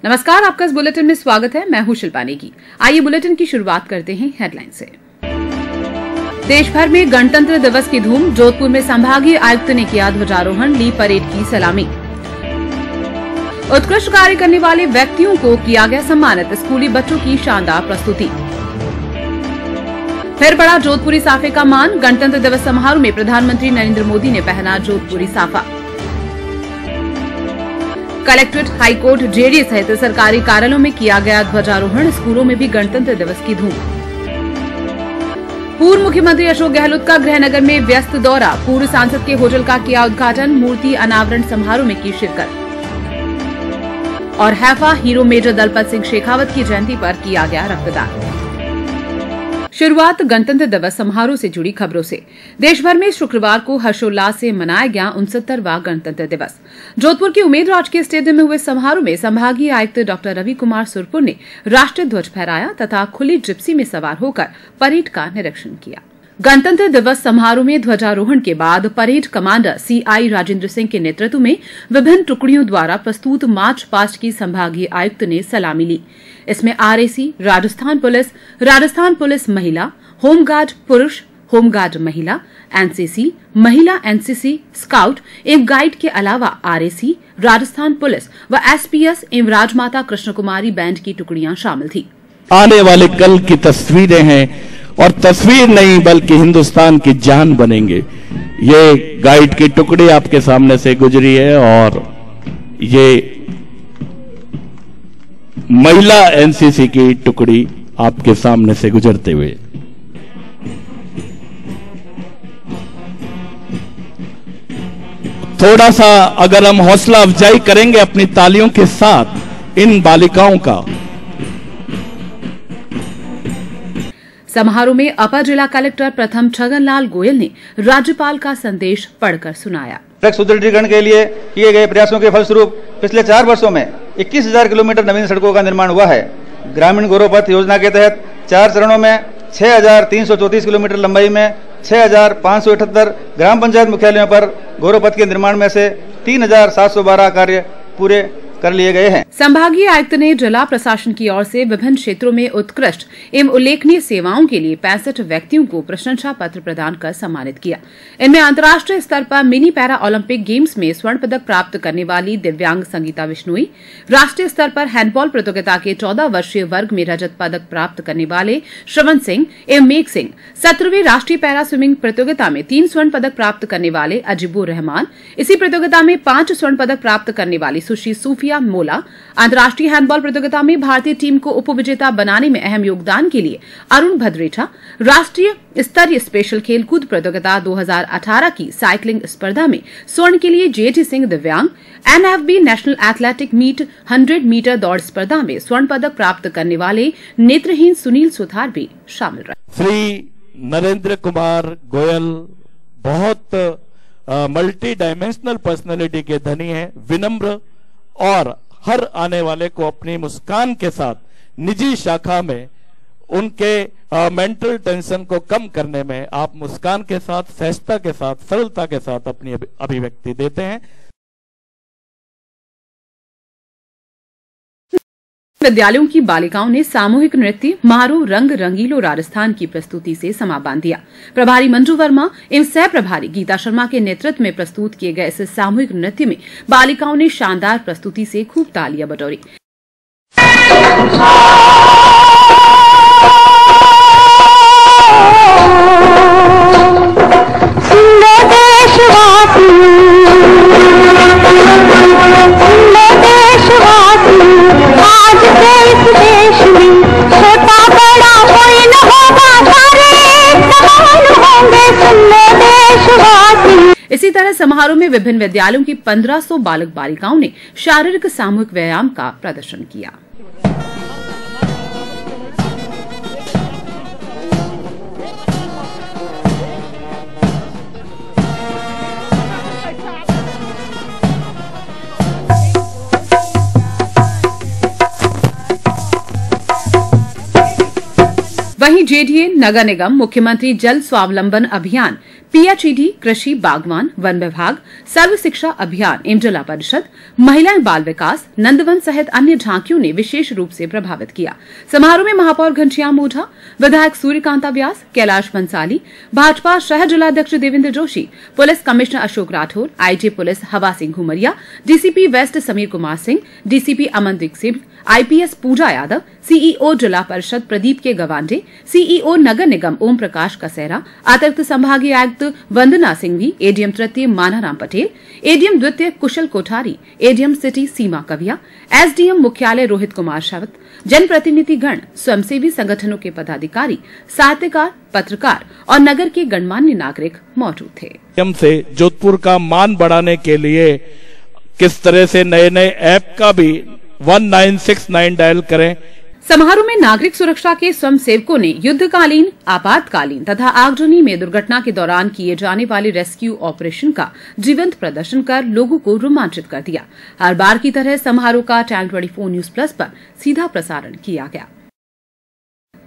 नमस्कार, आपका इस बुलेटिन में स्वागत है। मैं हूं शिल्पा नेगी। आइए बुलेटिन की शुरुआत करते हैं हेडलाइन से। देश भर में गणतंत्र दिवस की धूम। जोधपुर में संभागीय आयुक्त ने किया ध्वजारोहण, ली परेड की सलामी। उत्कृष्ट कार्य करने वाले व्यक्तियों को किया गया सम्मानित। स्कूली बच्चों की शानदार प्रस्तुति। फिर बढ़ा जोधपुरी साफे का मान। गणतंत्र दिवस समारोह में प्रधानमंत्री नरेंद्र मोदी ने पहना जोधपुरी साफा। कलेक्ट्रेट, हाईकोर्ट, जेडीए सहित सरकारी कार्यालयों में किया गया ध्वजारोहण। स्कूलों में भी गणतंत्र दिवस की धूम। पूर्व मुख्यमंत्री अशोक गहलोत का गृहनगर में व्यस्त दौरा। पूर्व सांसद के होटल का किया उद्घाटन। मूर्ति अनावरण समारोह में की शिरकत। और Haifa hero major Dalpat Singh Shekhawat की जयंती पर किया गया रक्तदान। शुरुआत गणतंत्र दिवस समारोह से जुड़ी खबरों से। देश भर में शुक्रवार को हर्षोल्लास से मनाया गया 69वां गणतंत्र दिवस। जोधपुर के उमेद राजकीय स्टेडियम में हुए समारोह में संभागीय आयुक्त डॉक्टर रवि कुमार सुरपुर ने राष्ट्रीय ध्वज फहराया तथा खुली जिप्सी में सवार होकर परेड का निरीक्षण किया। गणतंत्र दिवस समारोह में ध्वजारोहण के बाद parade commander CI Rajendra Singh के नेतृत्व में विभिन्न टुकड़ियों द्वारा प्रस्तुत मार्च पास्ट की संभागीय आयुक्त ने सलामी ली। इसमें आरएसी, राजस्थान पुलिस महिला, होमगार्ड पुरुष, होमगार्ड महिला, एनसीसी, महिला एनसीसी, स्काउट एवं गाइड के अलावा आरएसी, राजस्थान पुलिस व एसपीएस एवं राजमाता कृष्ण कुमारी बैंड की टुकड़ियां शामिल थी। आने वाले कल की तस्वीरें हैं और तस्वीर नहीं बल्कि हिंदुस्तान की जान बनेंगे। ये गाइड की टुकड़ी आपके सामने से गुजरी है और ये महिला एनसीसी की टुकड़ी आपके सामने से गुजरते हुए। थोड़ा सा अगर हम हौसला अफजाई करेंगे अपनी तालियों के साथ इन बालिकाओं का। समारोह में अपर जिला कलेक्टर प्रथम छगनलाल गोयल ने राज्यपाल का संदेश पढ़कर सुनाया। सड़क सुदृढ़ीकरण के लिए किए गए प्रयासों के फलस्वरूप पिछले 4 वर्षों में 21,000 किलोमीटर नवीन सड़कों का निर्माण हुआ है। ग्रामीण गौरव पथ योजना के तहत 4 चरणों में 6,334 किलोमीटर लंबाई में 6,578 ग्राम पंचायत मुख्यालयों पर गौरव पथ के निर्माण में से 3,712 कार्य पूरे कर लिए गए हैं। संभागीय आयुक्त ने जिला प्रशासन की ओर से विभिन्न क्षेत्रों में उत्कृष्ट एवं उल्लेखनीय सेवाओं के लिए 65 व्यक्तियों को प्रशंसा पत्र प्रदान कर सम्मानित किया। इनमें अंतर्राष्ट्रीय स्तर पर मिनी पैरा ओलंपिक गेम्स में स्वर्ण पदक प्राप्त करने वाली दिव्यांग संगीता विश्नोई, राष्ट्रीय स्तर पर हैंडबॉल प्रतियोगिता के 14 वर्षीय वर्ग में रजत पदक प्राप्त करने वाले श्रवण सिंह एवं मेघ सिंह, 17वीं राष्ट्रीय पैरा स्विमिंग प्रतियोगिता में 3 स्वर्ण पदक प्राप्त करने वाले अजीबुर रहमान, इसी प्रतियोगिता में 5 स्वर्ण पदक प्राप्त करने वाली सुश्री सूफिया मोला, अंतर्राष्ट्रीय हैंडबॉल प्रतियोगिता में भारतीय टीम को उपविजेता बनाने में अहम योगदान के लिए अरुण भद्रेठा, राष्ट्रीय स्तरीय स्पेशल खेलकूद प्रतियोगिता 2018 की साइकिलिंग स्पर्धा में स्वर्ण के लिए जेटी सिंह दिव्यांग, एनएफबी नेशनल एथलेटिक मीट 100 मीटर दौड़ स्पर्धा में स्वर्ण पदक प्राप्त करने वाले नेत्रहीन सुनील सुथार भी शामिल रहे। श्री नरेंद्र कुमार गोयल बहुत मल्टी डायमेंशनल पर्सनैलिटी के धनी हैं, विनम्र और हर आने वाले को अपनी मुस्कान के साथ निजी शाखा में उनके मेंटल टेंशन को कम करने में आप मुस्कान के साथ, सहजता के साथ, सरलता के साथ अपनी अभिव्यक्ति देते हैं। विद्यालयों की बालिकाओं ने सामूहिक नृत्य मारो रंग रंगीलो राजस्थान की प्रस्तुति से समा बांध दिया। प्रभारी मंजू वर्मा एवं सह प्रभारी गीता शर्मा के नेतृत्व में प्रस्तुत किए गए इस सामूहिक नृत्य में बालिकाओं ने शानदार प्रस्तुति से खूब तालियां बटोरी। इसी तरह समारोह में विभिन्न विद्यालयों की 1500 बालक बालिकाओं ने शारीरिक सामूहिक व्यायाम का प्रदर्शन किया। वहीं जेडीए, नगर निगम, मुख्यमंत्री जल स्वावलंबन अभियान, PHED, कृषि, बागवान, वन विभाग, सर्व शिक्षा अभियान एवं जिला परिषद, महिला एवं बाल विकास, नंदवन सहित अन्य झांकियों ने विशेष रूप से प्रभावित किया। समारोह में महापौर घनश्याम ओझा, विधायक सूर्यकांता व्यास, कैलाश बंसाली, भाजपा शहर जिलाध्यक्ष Devendra Joshi, police commissioner Ashok Rathore, IG police Hawa Singh Ghumariya, DCP west Sameer Kumar Singh, DCP Amandeep Singh, IPS Pooja Yadav, CEO Zila परिषद प्रदीप के गवांडे, CEO नगर निगम ओम प्रकाश कसेरा, अतिरिक्त संभागीय आयुक्त वंदना सिंघवी, ADM तृतीय मानाराम पटेल, ADM द्वितीय कुशल कोठारी, ADM सिटी सीमा कविया, SDM मुख्यालय रोहित कुमार शवत, जनप्रतिनिधिगण, स्वयंसेवी संगठनों के पदाधिकारी, साहित्यकार, पत्रकार और नगर के गणमान्य नागरिक मौजूद थे। से जोधपुर का मान बढ़ाने के लिए किस तरह से नए नए ऐप का भी 1969 डायल करें। समारोह में नागरिक सुरक्षा के स्वयंसेवकों ने युद्धकालीन, आपातकालीन तथा आगजनी में दुर्घटना के दौरान किए जाने वाले रेस्क्यू ऑपरेशन का जीवंत प्रदर्शन कर लोगों को रोमांचित कर दिया। हर बार की तरह समारोह का चैनल 24 न्यूज प्लस पर सीधा प्रसारण किया गया।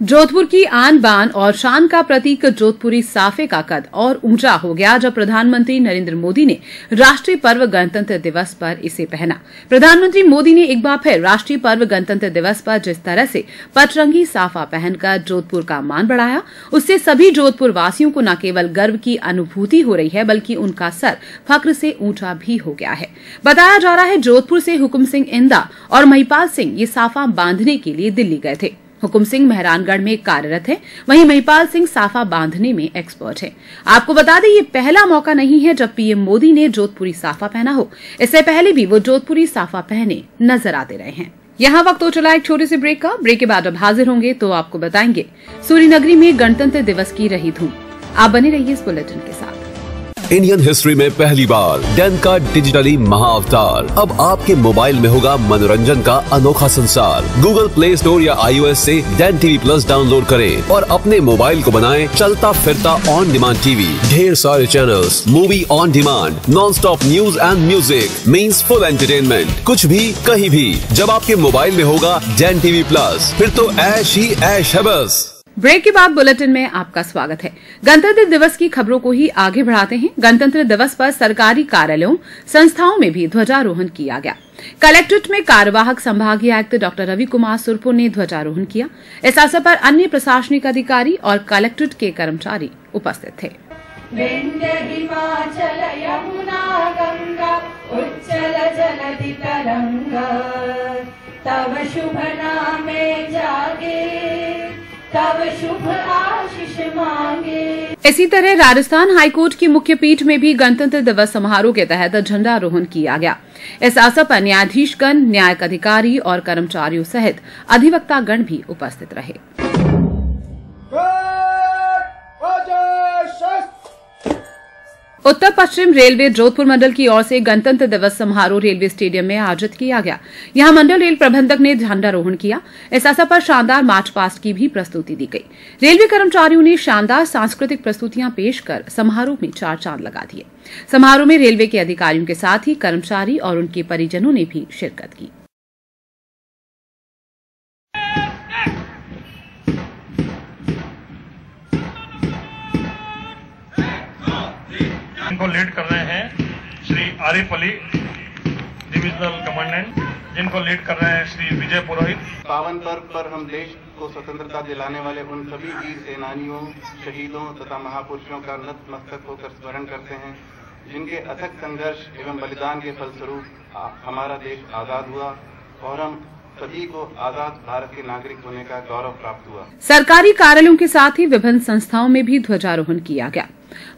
जोधपुर की आन बान और शान का प्रतीक जोधपुरी साफे का कद और ऊंचा हो गया जब प्रधानमंत्री नरेंद्र मोदी ने राष्ट्रीय पर्व गणतंत्र दिवस पर इसे पहना। प्रधानमंत्री मोदी ने एक बार फिर राष्ट्रीय पर्व गणतंत्र दिवस पर जिस तरह से पचरंगी साफा पहनकर जोधपुर का मान बढ़ाया, उससे सभी जोधपुर वासियों को न केवल गर्व की अनुभूति हो रही है बल्कि उनका सर फक्र से ऊंचा भी हो गया है। बताया जा रहा है जोधपुर से हुकुम सिंह इंदा और महिपाल सिंह ये साफा बांधने के लिए दिल्ली गए थे। हुकुम सिंह मेहरानगढ़ में कार्यरत है, वहीं महिपाल सिंह साफा बांधने में एक्सपर्ट है। आपको बता दें ये पहला मौका नहीं है जब पीएम मोदी ने जोधपुरी साफा पहना हो। इससे पहले भी वो जोधपुरी साफा पहने नजर आते रहे हैं। यहाँ वक्त हो चला एक छोटे से ब्रेक का। ब्रेक के बाद अब हाजिर होंगे तो आपको बताएंगे सूर्यनगरी में गणतंत्र दिवस की रही धूम। आप बने रहिए इस बुलेटिन के साथ। इंडियन हिस्ट्री में पहली बार डैन का डिजिटली महाअवतार अब आपके मोबाइल में होगा मनोरंजन का अनोखा संसार। गूगल प्ले स्टोर या iOS से डैन TV Plus डाउनलोड करें और अपने मोबाइल को बनाएं चलता फिरता ऑन डिमांड टीवी। ढेर सारे channels, movie on demand, non stop news and music means full entertainment. कुछ भी कहीं भी जब आपके मोबाइल में होगा डैन TV Plus, फिर तो ऐश ही ऐश है बस। ब्रेक के बाद बुलेटिन में आपका स्वागत है। गणतंत्र दिवस की खबरों को ही आगे बढ़ाते हैं। गणतंत्र दिवस पर सरकारी कार्यालयों, संस्थाओं में भी ध्वजारोहण किया गया। कलेक्ट्रेट में कार्यवाहक संभागीय आयुक्त डॉक्टर रवि कुमार सुरपो ने ध्वजारोहण किया। इस अवसर पर अन्य प्रशासनिक अधिकारी और कलेक्ट्रेट के कर्मचारी उपस्थित थे। तव शुभ नामे जागे, तब शुभ आशीष मांगे। इसी तरह राजस्थान हाईकोर्ट की मुख्य पीठ में भी गणतंत्र दिवस समारोह के तहत झंडारोहण किया गया। इस अवसर पर न्यायाधीशगण, न्यायिक अधिकारी और कर्मचारियों सहित अधिवक्तागण भी उपस्थित रहे। उत्तर पश्चिम रेलवे जोधपुर मंडल की ओर से गणतंत्र दिवस समारोह रेलवे स्टेडियम में आयोजित किया गया। यहां मंडल रेल प्रबंधक ने झंडारोहण किया। इस अवसर पर शानदार मार्च पास्ट की भी प्रस्तुति दी गई। रेलवे कर्मचारियों ने शानदार सांस्कृतिक प्रस्तुतियां पेश कर समारोह में चार चांद लगा दिए। समारोह में रेलवे के अधिकारियों के साथ ही कर्मचारी और उनके परिजनों ने भी शिरकत की। जिनको लीड कर रहे हैं श्री आरिफ अली, डिविजनल कमांडेंट, जिनको लीड कर रहे हैं श्री विजय पुरोहित। पावन पर्व पर हम देश को स्वतंत्रता दिलाने वाले उन सभी वीर सेनानियों, शहीदों तथा महापुरुषों का नतमस्तक होकर स्मरण करते हैं जिनके अथक संघर्ष एवं बलिदान के फलस्वरूप हमारा देश आजाद हुआ और हम सभी को आजाद भारत के नागरिक होने का गौरव प्राप्त हुआ। सरकारी कार्यालयों के साथ ही विभिन्न संस्थाओं में भी ध्वजारोहण किया गया।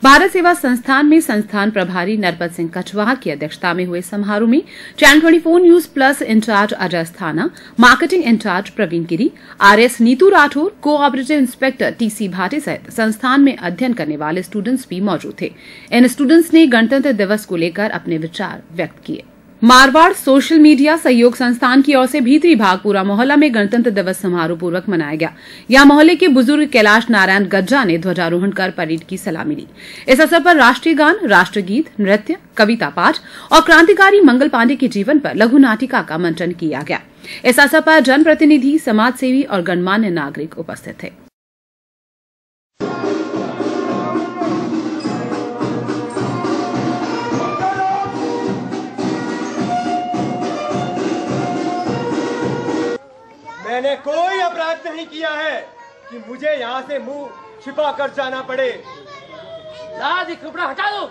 भारत सेवा संस्थान में संस्थान प्रभारी नरपत सिंह कछवाहा की अध्यक्षता में हुए समारोह में channel 24 news plus incharge Ajay Asthana, marketing incharge Praveen Giri, RS Neetu Rathore, cooperative inspector TC Bhate सहित संस्थान में अध्ययन करने वाले स्टूडेंट्स भी मौजूद थे। इन स्टूडेंट्स ने गणतंत्र दिवस को लेकर अपने विचार व्यक्त किए। मारवाड़ सोशल मीडिया सहयोग संस्थान की ओर से भीतरी भागपुरा मोहल्ला में गणतंत्र दिवस समारोह पूर्वक मनाया गया। यहां मोहल्ले के बुजुर्ग कैलाश नारायण गज्जा ने ध्वजारोहण कर परेड की सलामी ली। इस अवसर पर राष्ट्रीय गान, राष्ट्रगीत, नृत्य, कविता पाठ और क्रांतिकारी मंगल पांडे के जीवन पर लघु नाटिका का मंचन किया गया। इस अवसर पर जनप्रतिनिधि, समाजसेवी और गणमान्य नागरिक उपस्थित थे। मैंने कोई अपराध नहीं किया है कि मुझे यहाँ से मुंह छिपा कर जाना पड़े। लाज कपड़ा हटा दो।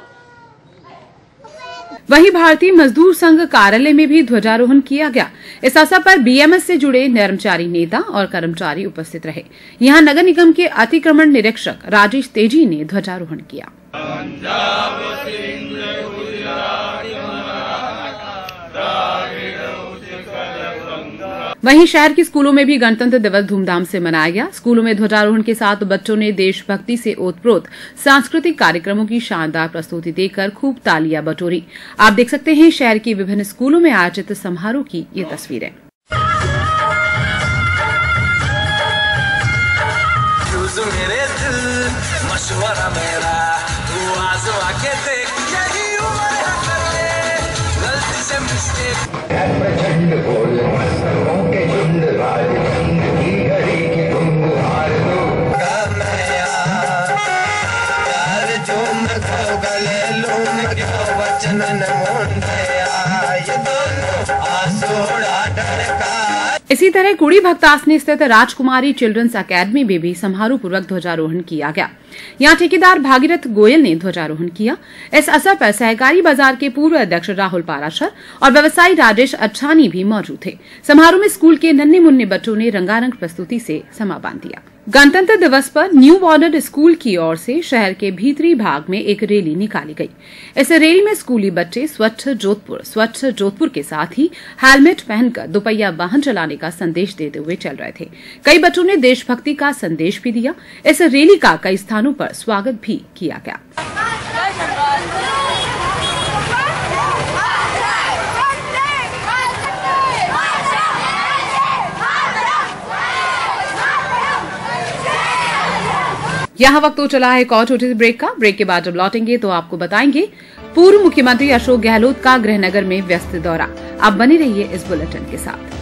वहीं भारतीय मजदूर संघ कार्यालय में भी ध्वजारोहण किया गया। इस अवसर पर बीएमएस से जुड़े कर्मचारी नेता और कर्मचारी उपस्थित रहे। यहां नगर निगम के अतिक्रमण निरीक्षक राजेश तेजी ने ध्वजारोहण किया। वहीं शहर के स्कूलों में भी गणतंत्र दिवस धूमधाम से मनाया गया। स्कूलों में ध्वजारोहण के साथ बच्चों ने देशभक्ति से ओतप्रोत सांस्कृतिक कार्यक्रमों की शानदार प्रस्तुति देकर खूब तालियां बटोरी। आप देख सकते हैं शहर के विभिन्न स्कूलों में आयोजित समारोह की ये तस्वीरें। मेरे दिल मशवरा मेरा तू आजमा के देख, यही उम्र है गलती से मिस्टेक। प्रचंड बोल मस्तों के झुंड राज की घड़ी की तुम हार दो यार जो मखो गले लो मखो वचन मोन ये दोनों आसोड़ा डरका। इसी तरह कुड़ी भक्तासनी स्थित राजकुमारी चिल्ड्रंस अकेडमी में भी समारोह पूर्वक ध्वजारोहण किया गया। यहां ठेकेदार भागीरथ गोयल ने ध्वजारोहण किया। इस अवसर पर सहकारी बाजार के पूर्व अध्यक्ष राहुल पाराशर और व्यवसायी राजेश अच्छानी भी मौजूद थे। समारोह में स्कूल के नन्हे मुन्ने बच्चों ने रंगारंग प्रस्तुति से समा बांध दिया। गणतंत्र दिवस पर न्यू मॉडर्न स्कूल की ओर से शहर के भीतरी भाग में एक रैली निकाली गई। इस रैली में स्कूली बच्चे स्वच्छ जोधपुर के साथ ही हेलमेट पहनकर दोपहिया वाहन चलाने का संदेश देते हुए चल रहे थे। कई बच्चों ने देशभक्ति का संदेश भी दिया। इस रैली का कई स्थानों पर स्वागत भी किया गया। यहाँ वक्त तो चला है एक और छोटी सी ब्रेक का। ब्रेक के बाद जब लौटेंगे तो आपको बताएंगे पूर्व मुख्यमंत्री अशोक गहलोत का गृहनगर में व्यस्त दौरा। आप बने रहिए इस बुलेटिन के साथ।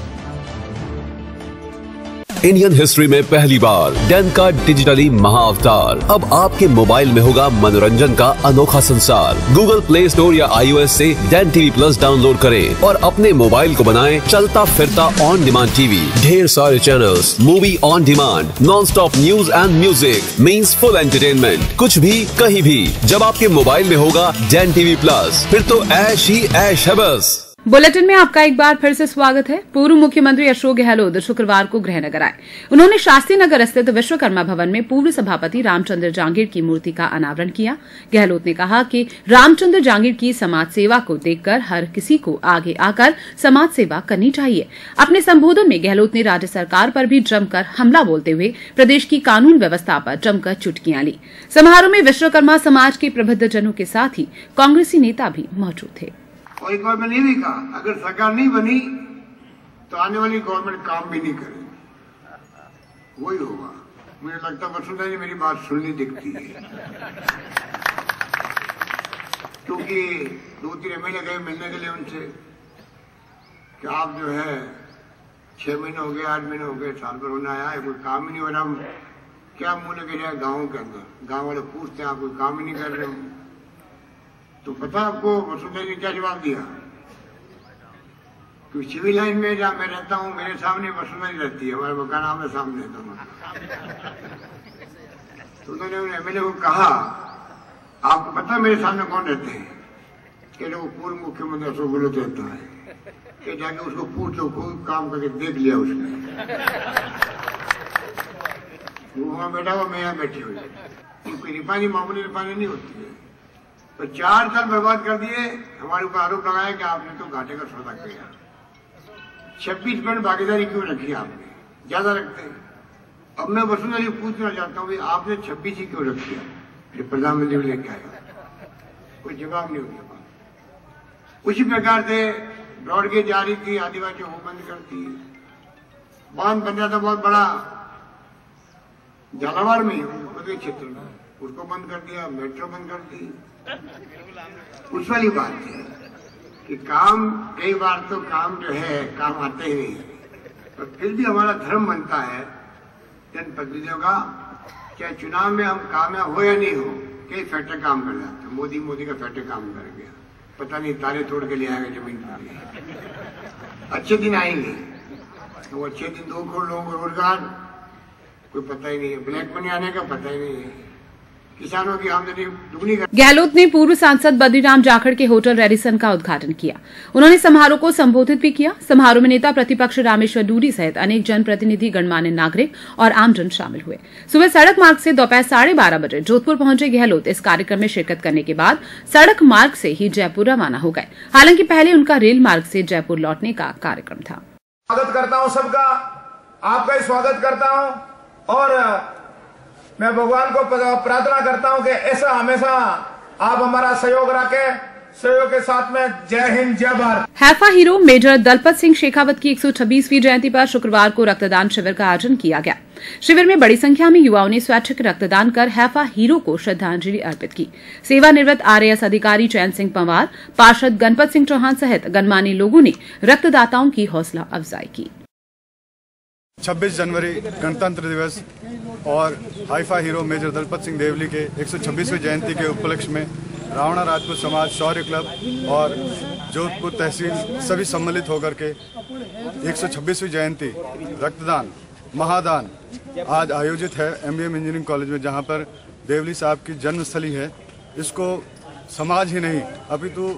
इंडियन हिस्ट्री में पहली बार डेनका डिजिटली महाअवतार अब आपके मोबाइल में होगा मनोरंजन का अनोखा संसार। गूगल प्ले स्टोर या iOS से डैन टीवी प्लस डाउनलोड करें और अपने मोबाइल को बनाएं चलता फिरता ऑन डिमांड टीवी। ढेर सारे channels, movie on demand, non stop news and music means full entertainment. कुछ भी कहीं भी जब आपके मोबाइल में होगा डैन टीवी प्लस, फिर तो ऐश ही ऐश है बस। बुलेटिन में आपका एक बार फिर से स्वागत है। पूर्व मुख्यमंत्री अशोक गहलोत शुक्रवार को गृहनगर आए। उन्होंने शास्त्री नगर स्थित विश्वकर्मा भवन में पूर्व सभापति रामचंद्र जांगीर की मूर्ति का अनावरण किया। गहलोत ने कहा कि रामचंद्र जांगीर की समाज सेवा को देखकर हर किसी को आगे आकर समाज सेवा करनी चाहिए। अपने संबोधन में गहलोत ने राज्य सरकार पर भी जमकर हमला बोलते हुए प्रदेश की कानून व्यवस्था पर जमकर चुटकियां ली। समारोह में विश्वकर्मा समाज के प्रबुद्धजनों के साथ ही कांग्रेसी नेता भी मौजूद थे। और एक बार मैंने भी कहा, अगर सरकार नहीं बनी तो आने वाली गवर्नमेंट काम भी नहीं करेगी। वही होगा। मुझे लगता है वसुंधरा जी मेरी बात सुननी दिखती है, क्योंकि 2-3 महीने गए मिलने के लिए उनसे कि आप जो है 6 महीने हो गए, 8 महीने हो गए, साल भर होना आया है, कोई काम ही नहीं हो रहा। हम क्या मुंह लगे जाए गाँव के अंदर, गाँव वाले पूछते हैं आप कोई काम ही नहीं कर रहे हो। तो पता आपको वसुंधरा जी क्या जवाब दिया? क्योंकि सिविल लाइन में जहाँ मैं रहता हूँ मेरे सामने वसुंधरा जी रहती है, हमारे मकान आमने सामने दोनों। तो उन्होंने एमएलए को कहा, आपको पता मेरे सामने कौन रहते हैं? कि वो पूर्व मुख्यमंत्री अशोक गहलोत रहता है। कि जाके उसको पूछ लो, कोई काम करके देख लिया उसने। वो वहां बैठा हुआ, मैं यहाँ बैठी हुई। क्योंकि रिफाइनी मामूली रिफाइनी नहीं होती है। तो 4 साल बर्बाद कर दिए। हमारे ऊपर आरोप लगाया कि आपने तो घाटे का सौदा किया। 26% भागीदारी क्यों रखी आपने? ज्यादा रखते हैं। अब मैं वसुंधरा जी पूछना चाहता हूँ, आपने 26 ही क्यों रखी है? प्रधानमंत्री को लेकर आया, कोई जवाब नहीं हो पाया। उसी प्रकार से ब्रॉडगेज जा रही थी, आदिवासियों को बंद कर दी। बांध बन जाता बहुत बड़ा झालावाड़ में, उनके क्षेत्र में, उसको बंद कर दिया। मेट्रो बंद कर दी। उस वाली बात है कि काम, कई बार तो काम जो है काम आते ही नहीं है, पर फिर भी हमारा धर्म बनता है जनप्रतिनिधियों का, चाहे चुनाव में हम कामयाब हो या नहीं हो, कई फैक्टर काम कर जाते हैं। मोदी का फैक्टर काम कर गया, पता नहीं तारे तोड़ के ले आएगा जमीन पर। अच्छे दिन आएंगे, वो 6 दिन 2 करोड़ लोगों को रोजगार कोई पता ही नहीं है, ब्लैक मनी आने का पता ही नहीं है, किसानों की आमदनी दुगनी कर। गहलोत ने पूर्व सांसद बद्रीराम जाखड़ के होटल रेडिसन का उद्घाटन किया। उन्होंने समारोह को संबोधित भी किया। समारोह में नेता प्रतिपक्ष रामेश्वर डूडी सहित अनेक जनप्रतिनिधि, गणमान्य नागरिक और आमजन शामिल हुए। सुबह सड़क मार्ग से दोपहर 12:30 बजे जोधपुर पहुंचे गहलोत इस कार्यक्रम में शिरकत करने के बाद सड़क मार्ग से ही जयपुर रवाना हो गए। हालांकि पहले उनका रेल मार्ग से जयपुर लौटने का कार्यक्रम था। स्वागत करता हूं सबका, आपका ही स्वागत करता हूं और मैं भगवान को प्रार्थना करता हूं कि ऐसा हमेशा आप हमारा सहयोग रखें। सहयोग के साथ में जय हिंद, जय Bharat. Haifa hero major Dalpat Singh Shekhawat की 126वीं जयंती पर शुक्रवार को रक्तदान शिविर का आयोजन किया गया। शिविर में बड़ी संख्या में युवाओं ने स्वैच्छिक रक्तदान कर हैफा हीरो को श्रद्धांजलि अर्पित की। सेवानिवृत्त आरएएस अधिकारी चैन सिंह पंवार, पार्षद गणपत सिंह चौहान सहित गणमान्य लोगों ने रक्तदाताओं की हौसला अफजाई की। 26 जनवरी गणतंत्र दिवस और Haifa hero major Dalpat Singh Deoli के 126वीं जयंती के उपलक्ष्य में रावणा राजपूत समाज, शौर्य क्लब और जोधपुर तहसील सभी सम्मिलित होकर के 126वीं जयंती रक्तदान महादान आज आयोजित है एमबीएम इंजीनियरिंग कॉलेज में, जहां पर देवली साहब की जन्मस्थली है। इसको समाज ही नहीं अपितु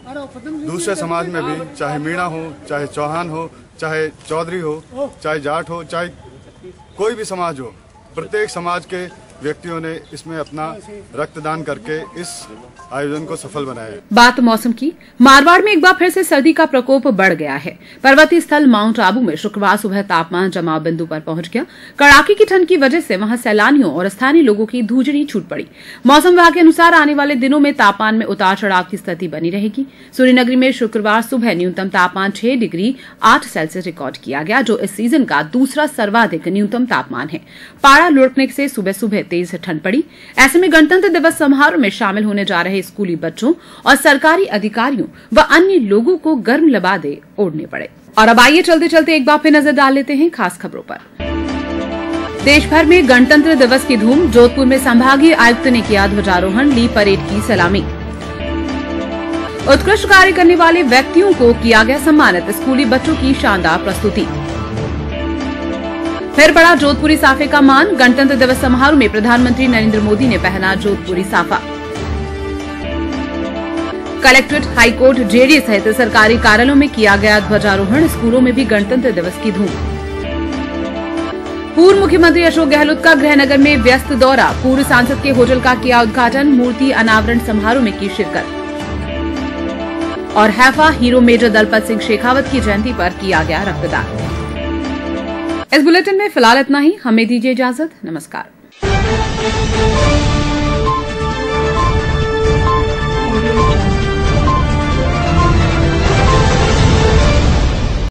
दूसरे समाज में भी, चाहे मीणा हो, चाहे चौहान हो, चाहे चौधरी हो, चाहे जाट हो, चाहे कोई भी समाज हो, प्रत्येक समाज के व्यक्तियों ने इसमें अपना रक्तदान करके इस आयोजन को सफल बनाया है। बात मौसम की। मारवाड़ में एक बार फिर से सर्दी का प्रकोप बढ़ गया है। पर्वतीय स्थल माउंट आबू में शुक्रवार सुबह तापमान जमाव बिंदु पर पहुंच गया। कड़ाके की ठंड की वजह से वहां सैलानियों और स्थानीय लोगों की धूजड़ी छूट पड़ी। मौसम विभाग के अनुसार आने वाले दिनों में तापमान में उतार चढ़ाव की स्थिति बनी रहेगी। सूर्यनगरी में शुक्रवार सुबह न्यूनतम तापमान 6 डिग्री 8 सेल्सियस रिकॉर्ड किया गया, जो इस सीजन का दूसरा सर्वाधिक न्यूनतम तापमान है। पारा लुढ़कने से सुबह सुबह तेज ठंड पड़ी। ऐसे में गणतंत्र दिवस समारोह में शामिल होने जा रहे स्कूली बच्चों और सरकारी अधिकारियों व अन्य लोगों को गर्म लबादे ओढ़ने पड़े। और अब आइए चलते चलते एक बार फिर नजर डाल लेते हैं खास खबरों पर। देश भर में गणतंत्र दिवस की धूम। जोधपुर में संभागीय आयुक्त ने किया ध्वजारोहण, ली परेड की सलामी। उत्कृष्ट कार्य करने वाले व्यक्तियों को किया गया सम्मानित। स्कूली बच्चों की शानदार प्रस्तुति। फिर बढ़ा जोधपुरी साफे का मान। गणतंत्र दिवस समारोह में प्रधानमंत्री नरेंद्र मोदी ने पहना जोधपुरी साफा। कलेक्ट्रेट, हाईकोर्ट, जेडीए सहित सरकारी कार्यालयों में किया गया ध्वजारोहण। स्कूलों में भी गणतंत्र दिवस की धूम। पूर्व मुख्यमंत्री अशोक गहलोत का गृहनगर में व्यस्त दौरा। पूर्व सांसद के होटल का किया उद्घाटन। मूर्ति अनावरण समारोह में की शिरकत। और Haifa hero major Dalpat Singh Shekhawat की जयंती पर किया गया रक्तदान। इस बुलेटिन में फिलहाल इतना ही। हमें दीजिए इजाजत। नमस्कार।